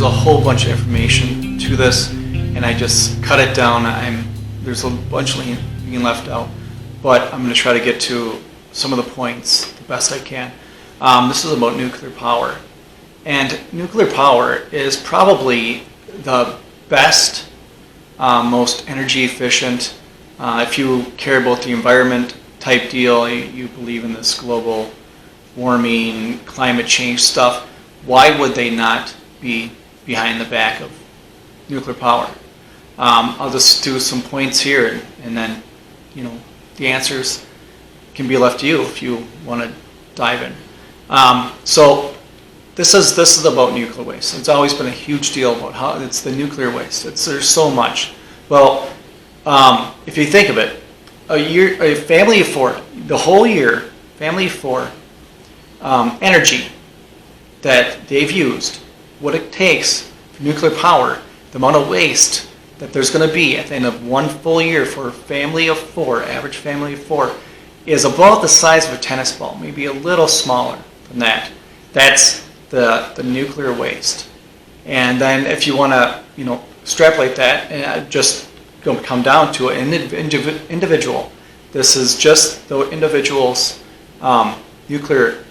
a whole bunch of information to this, and I just cut it down. There's a bunch being left out, but I'm going to try to get to some of the points the best I can. This is about nuclear power, and nuclear power is probably the best, most energy efficient. If you care about the environment type deal, you believe in this global warming, climate change stuff, why would they not be behind the back of nuclear power? I'll just do some points here, and then, the answers can be left to you if you want to dive in. So this is about nuclear waste. It's always been a huge deal about how it's the nuclear waste. There's so much. Well, if you think of it, a family of four, the whole year, family of four, energy that they've used, what it takes for nuclear power, the amount of waste that there's going to be at the end of one full year for a family of four, average family of four, is about the size of a tennis ball, maybe a little smaller than that. That's the nuclear waste. And then if you want to, extrapolate that, and just come down to an individual. This is just the individual's nuclear,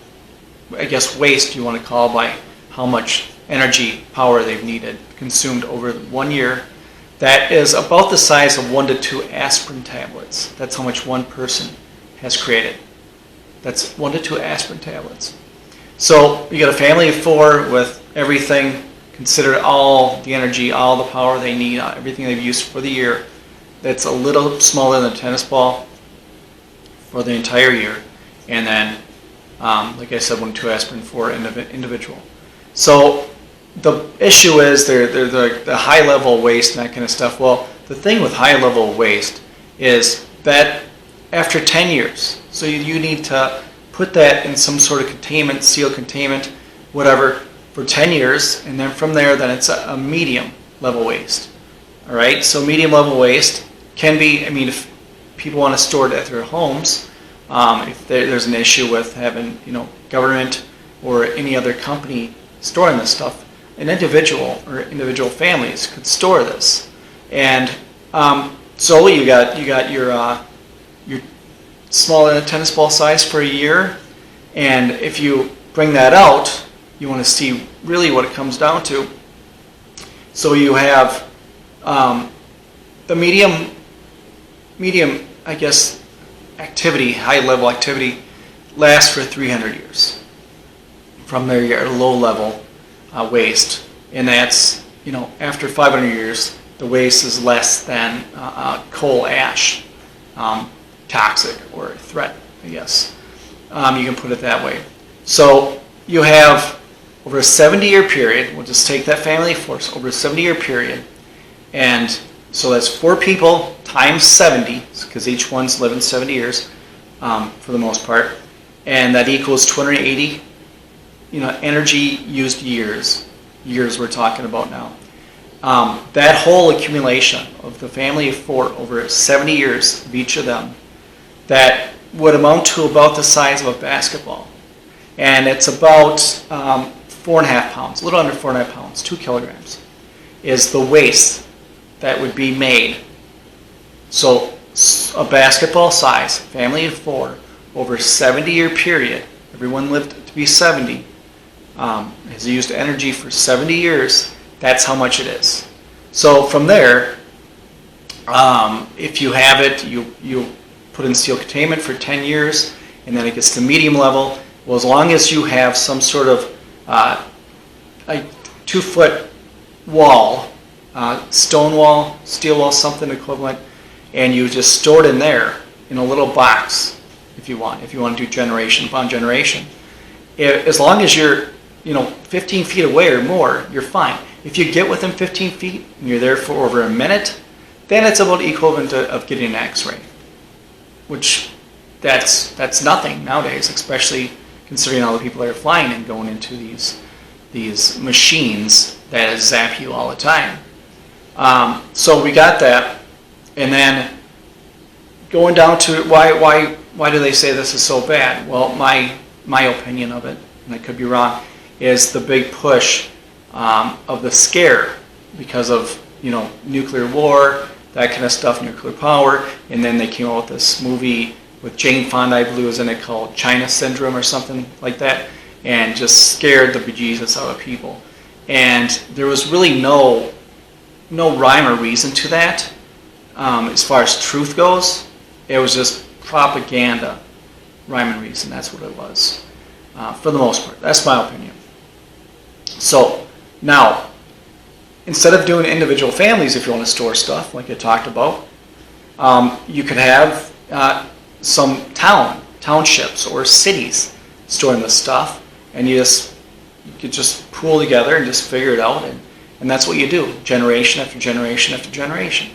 waste you want to call, by how much energy power they've needed, consumed over 1 year. That is about the size of 1 to 2 aspirin tablets. That's how much one person has created. That's 1 to 2 aspirin tablets. So you got a family of four with everything, consider all the energy, all the power they need, everything they've used for the year. That's a little smaller than a tennis ball for the entire year. And then, like I said, 1 to 2 aspirin for an individual. So the issue is they're the high-level waste and that kind of stuff. Well, the thing with high-level waste is that after 10 years, so you need to put that in some sort of containment, seal containment, whatever, for 10 years, and then from there, then it's a medium-level waste. All right, so medium-level waste can be, if people want to store it at their homes, if there's an issue with having, government or any other company storing this stuff, an individual or individual families could store this. And so you got your smaller than a tennis ball size for a year, and if you bring that out, you want to see really what it comes down to. So you have the medium, activity, high-level activity lasts for 300 years. From there, you're at a low-level waste, and that's, after 500 years, the waste is less than coal ash, toxic or a threat, I guess. You can put it that way. So you have, over a 70-year period, we'll just take that family force, over a 70-year period, and so that's 4 people times 70, because each one's living 70 years for the most part, and that equals 280, energy used years we're talking about now. That whole accumulation of the family of 4 over 70 years of each of them, that would amount to about the size of a basketball. And it's about 4.5 pounds, a little under 4.5 pounds, 2 kilograms, is the waste that would be made. So a basketball size, family of 4, over a 70-year period, everyone lived to be 70, has used energy for 70 years, that's how much it is. So from there, if you have it, you put in seal containment for 10 years, and then it gets to medium level. Well, as long as you have some sort of a 2-foot wall, stone wall, steel wall, something equivalent, and you just store it in there in a little box if you want to do generation upon generation. As long as you're 15 feet away or more, you're fine. If you get within 15 feet and you're there for over a minute, then it's about equivalent of getting an X-ray, which that's nothing nowadays, especially considering all the people that are flying and going into these machines that zap you all the time. So we got that, and then going down to why do they say this is so bad? Well, my opinion of it, and I could be wrong, is the big push of the scare because of, nuclear war, that kind of stuff, nuclear power. And then they came out with this movie with Jane Fonda, I believe was in it, called China Syndrome or something like that, and just scared the bejesus out of people. And there was really no rhyme or reason to that as far as truth goes. It was just propaganda, rhyme and reason. That's what it was, for the most part. That's my opinion. So now, instead of doing individual families, if you want to store stuff like I talked about, you could have some townships or cities storing this stuff, and you could just pool together and just figure it out, and that's what you do, generation after generation after generation.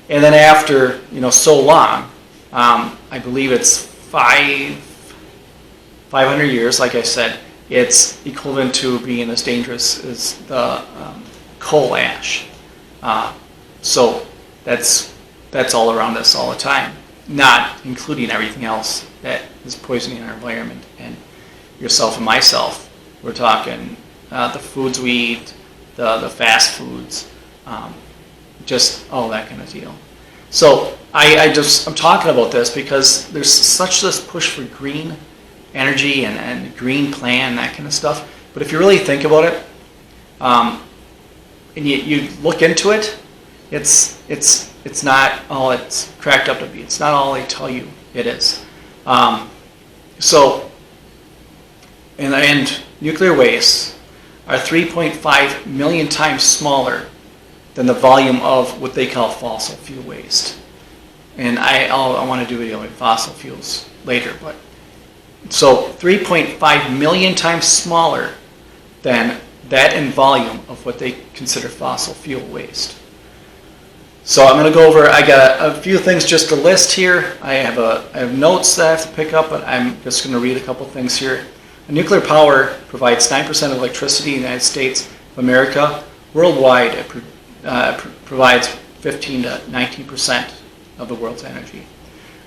And then after so long, I believe it's 500 years, like I said, it's equivalent to being as dangerous as the coal ash. So that's all around us all the time, not including everything else that is poisoning our environment and yourself and myself. We're talking the foods we eat, the fast foods, just all that kind of deal. So I'm talking about this because there's such this push for green energy and green plan, that kind of stuff. But if you really think about it, and you look into it, it's not all it's cracked up to be. It's not all they tell you it is. And nuclear wastes are 3.5 million times smaller than the volume of what they call fossil fuel waste. And I want to do a video on fossil fuels later, but so 3.5 million times smaller than that in volume of what they consider fossil fuel waste. So I'm going to go over, I got a few things just to list here. I have notes that I have to pick up, but I'm just going to read a couple things here. Nuclear power provides 9% of electricity in the United States of America. Worldwide, it provides 15 to 19% of the world's energy.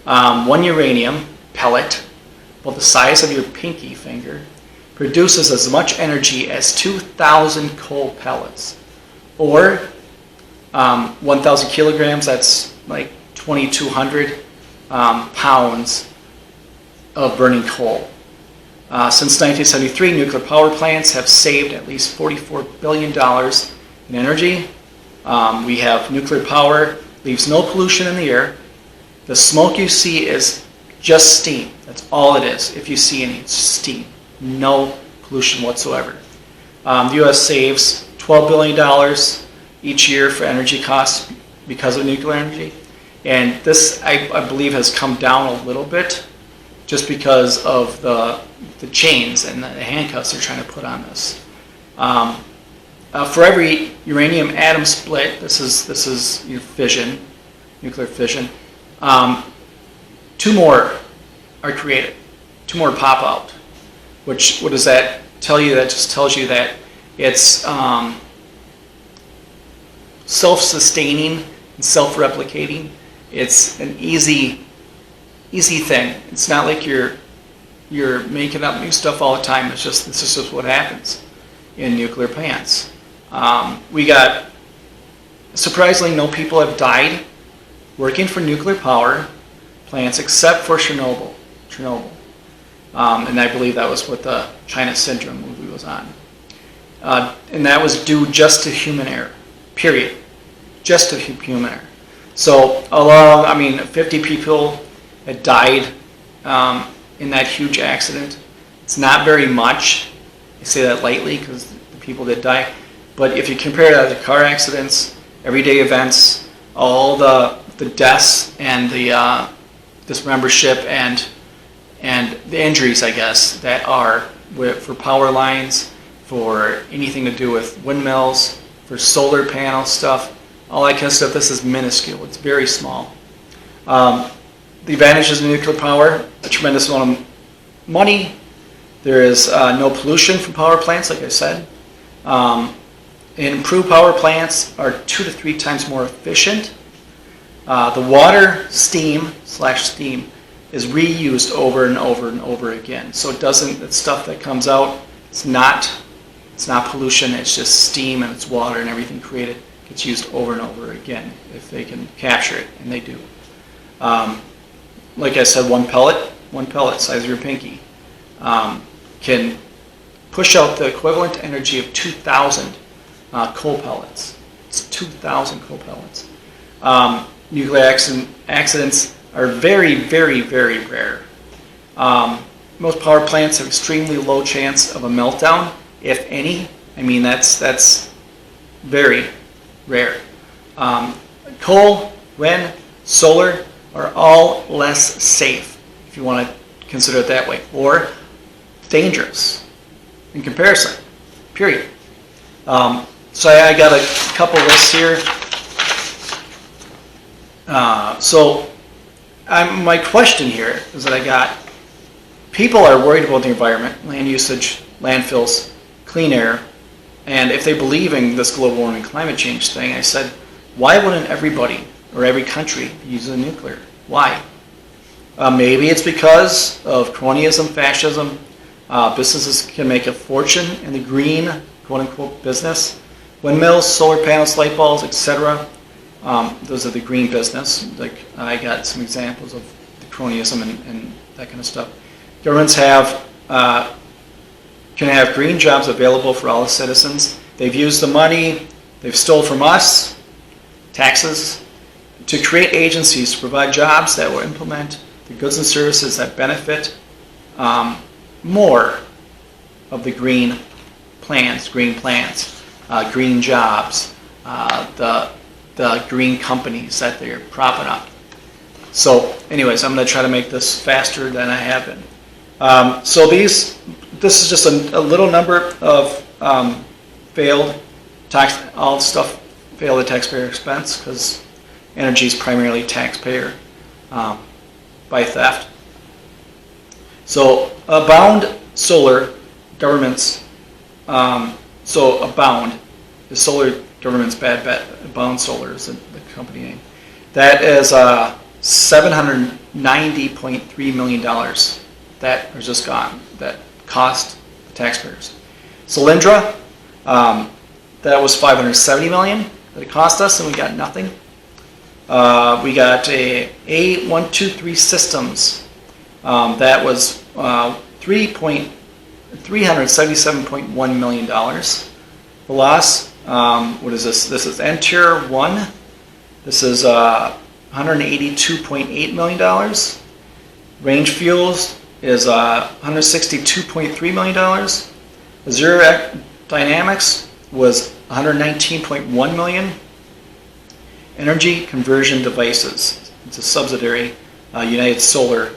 One uranium pellet, about the size of your pinky finger, produces as much energy as 2,000 coal pellets, or 1,000 kilograms, that's like 2,200 pounds of burning coal. Since 1973, nuclear power plants have saved at least $44 billion in energy. We have nuclear power, leaves no pollution in the air. The smoke you see is just steam. That's all it is. If you see any, it's steam. No pollution whatsoever. The U.S. saves $12 billion each year for energy costs because of nuclear energy. And this, I believe, has come down a little bit just because of the chains and the handcuffs they're trying to put on this. For every uranium atom split, this is your fission, nuclear fission, 2 more are created. 2 more pop out. What does that tell you? That just tells you that it's self-sustaining and self-replicating. It's an easy thing. It's not like you're making up new stuff all the time. This is just what happens in nuclear plants. We got, surprisingly, no people have died working for nuclear power plants except for Chernobyl. And I believe that was what the China Syndrome movie was on. And that was due just to human error, period. Just to human error. So 50 people had died in that huge accident. It's not very much. I say that lightly because the people did die. But if you compare that to car accidents, everyday events, all the deaths and the dismembership and the injuries, I guess, that are for power lines, for anything to do with windmills, for solar panel stuff, all that kind of stuff, this is minuscule. It's very small. The advantages of nuclear power, a tremendous amount of money. There is no pollution from power plants, like I said. And improved power plants are 2 to 3 times more efficient. The water, steam is reused over and over and over again. So it doesn't, that stuff that comes out, it's not It's not pollution, it's just steam and it's water and everything created gets used over and over again if they can capture it, and they do. Like I said, one pellet, size of your pinky, can push out the equivalent energy of 2,000 coal pellets. It's 2,000 coal pellets. Nuclear accidents are very, very, very rare. Most power plants have extremely low chance of a meltdown, if any. I mean, that's very rare. Coal, wind, solar are all less safe, if you want to consider it that way, or dangerous in comparison, period. So I got a couple lists here. My question here is that I got, people are worried about the environment, land usage, landfills, clean air, and if they believe in this global warming climate change thing, I said, why wouldn't everybody or every country be using nuclear? Why? Maybe it's because of cronyism, fascism. Businesses can make a fortune in the green, quote-unquote, business. Windmills, solar panels, light bulbs, etc. Those are the green business. Like I got some examples of the cronyism and that kind of stuff. Governments can have green jobs available for all the citizens. They've used the money they've stole from us, taxes, to create agencies to provide jobs that will implement the goods and services that benefit more of the green plans, green jobs, the green companies that they're propping up. So anyways, I'm going to try to make this faster than I have been. So this is just a little number of failed all stuff failed at taxpayer expense, because energy is primarily taxpayer by theft. So Abound Solar governments, Abound is solar government's bad bet. Abound Solar is the company name. That is $790.3 million that are just gone, that cost the taxpayers. Solyndra, that was $570 million that it cost us, and we got nothing. We got A123 Systems, that was $377.1 million. The loss, what is this? This is Entier 1. This is $182.8 million. Range Fuels is $162.3 million. Azure Dynamics was $119.1 million. Energy Conversion Devices, it's a subsidiary, United Solar,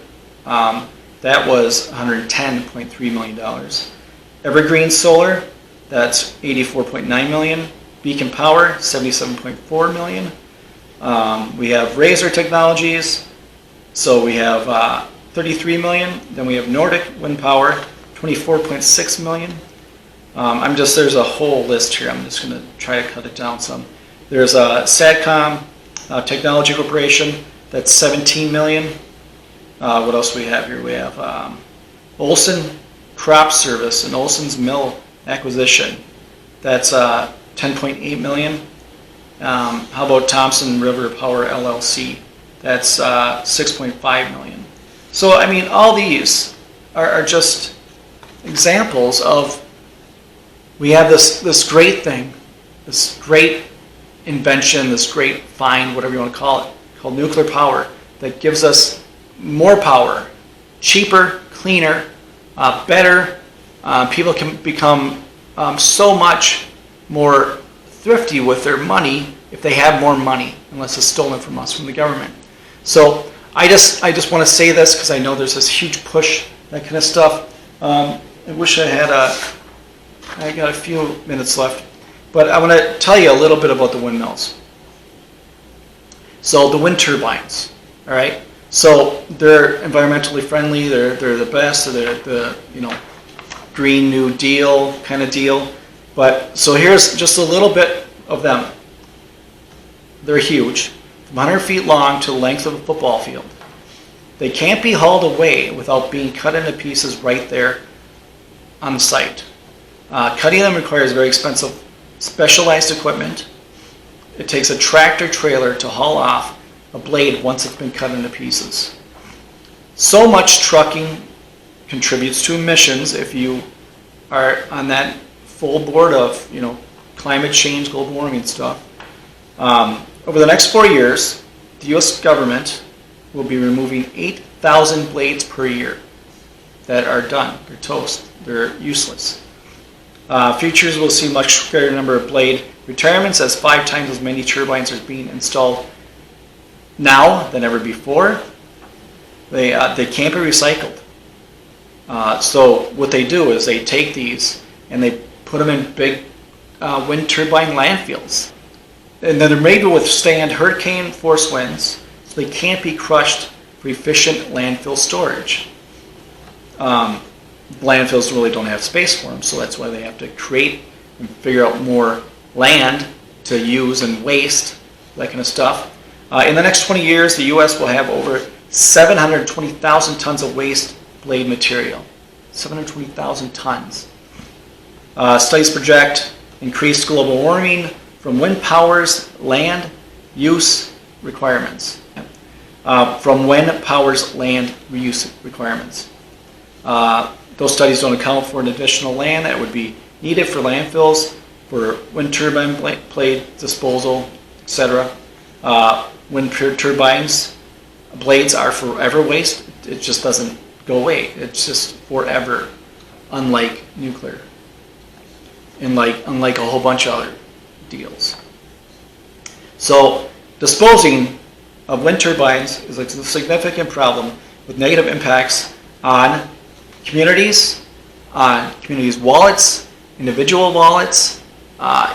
that was $110.3 million. Evergreen Solar, that's $84.9 million. Beacon Power, $77.4 million. We have Razor Technologies, so we have $33 million. Then we have Nordic Wind Power, $24.6 million. There's a whole list here. I'm just going to try to cut it down some. There's Satcom Technology Corporation, that's $17 million. What else do we have here? We have Olson Crop Service and Olson's Mill Acquisition. That's $10.8 million. How about Thompson River Power LLC? That's $6.5 million. So, I mean, all these are just examples of, we have this great thing, this great invention, this great find, whatever you want to call it, called nuclear power, that gives us more power, cheaper, cleaner, better. People can become so much more thrifty with their money if they have more money, unless it's stolen from us, from the government. So I just want to say this because I know there's this huge push, that kind of stuff. I wish I got a few minutes left, but I want to tell you a little bit about the windmills. So the wind turbines, all right. So they're environmentally friendly. They're the best. They're the Green New Deal kind of deal. But so here's just a little bit of them. They're huge, from 100 feet long to the length of a football field. They can't be hauled away without being cut into pieces right there on the site. Cutting them requires very expensive specialized equipment. It takes a tractor trailer to haul off a blade once it's been cut into pieces. So much trucking contributes to emissions if you are on that full board of climate change, global warming stuff. Over the next 4 years, the U.S. government will be removing 8,000 blades per year that are done. They're toast. They're useless. Futures will see much greater number of blade retirements, as 5 times as many turbines are being installed now than ever before. They can't be recycled. So what they do is they take these and they put them in big wind turbine landfills. And then they're made to withstand hurricane force winds, so they can't be crushed for efficient landfill storage. Landfills really don't have space for them, so that's why they have to create and figure out more land to use and waste, that kind of stuff. In the next 20 years, the U.S. will have over 720,000 tons of waste blade material. 720,000 tons. Studies project increased global warming from wind power's land use requirements. From wind power's land reuse requirements. Those studies don't account for an additional land that would be needed for landfills, for wind turbine blade disposal, etc. Wind turbines blades are forever waste. It just doesn't go away. It's just forever, unlike nuclear, and unlike a whole bunch of other deals. So disposing of wind turbines is a significant problem with negative impacts on communities, wallets, individual wallets.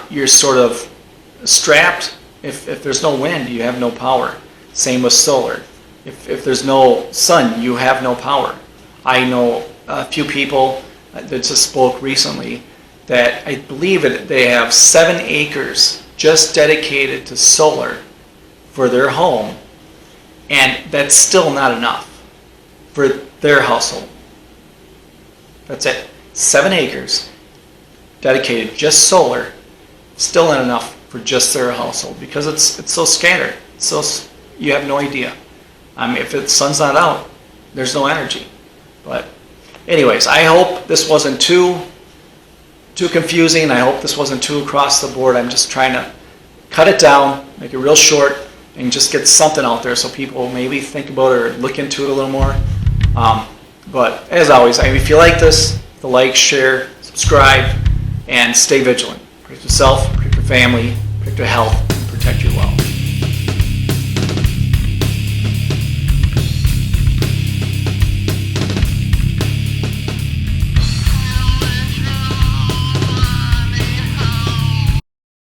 You're sort of strapped. If there's no wind, you have no power. Same with solar. If there's no sun, you have no power. I know a few people that just spoke recently that I believe they have 7 acres just dedicated to solar for their home, and that's still not enough for their household. That's it. 7 acres dedicated just solar, still not enough for just their household because it's so scattered. So you have no idea. If the sun's not out, there's no energy. But anyways, I hope this wasn't too confusing. I hope this wasn't too across the board. I'm just trying to cut it down, make it real short, and just get something out there so people maybe think about it or look into it a little more. But as always, if you like this, like, share, subscribe, and stay vigilant. Protect yourself, protect your family, protect your health.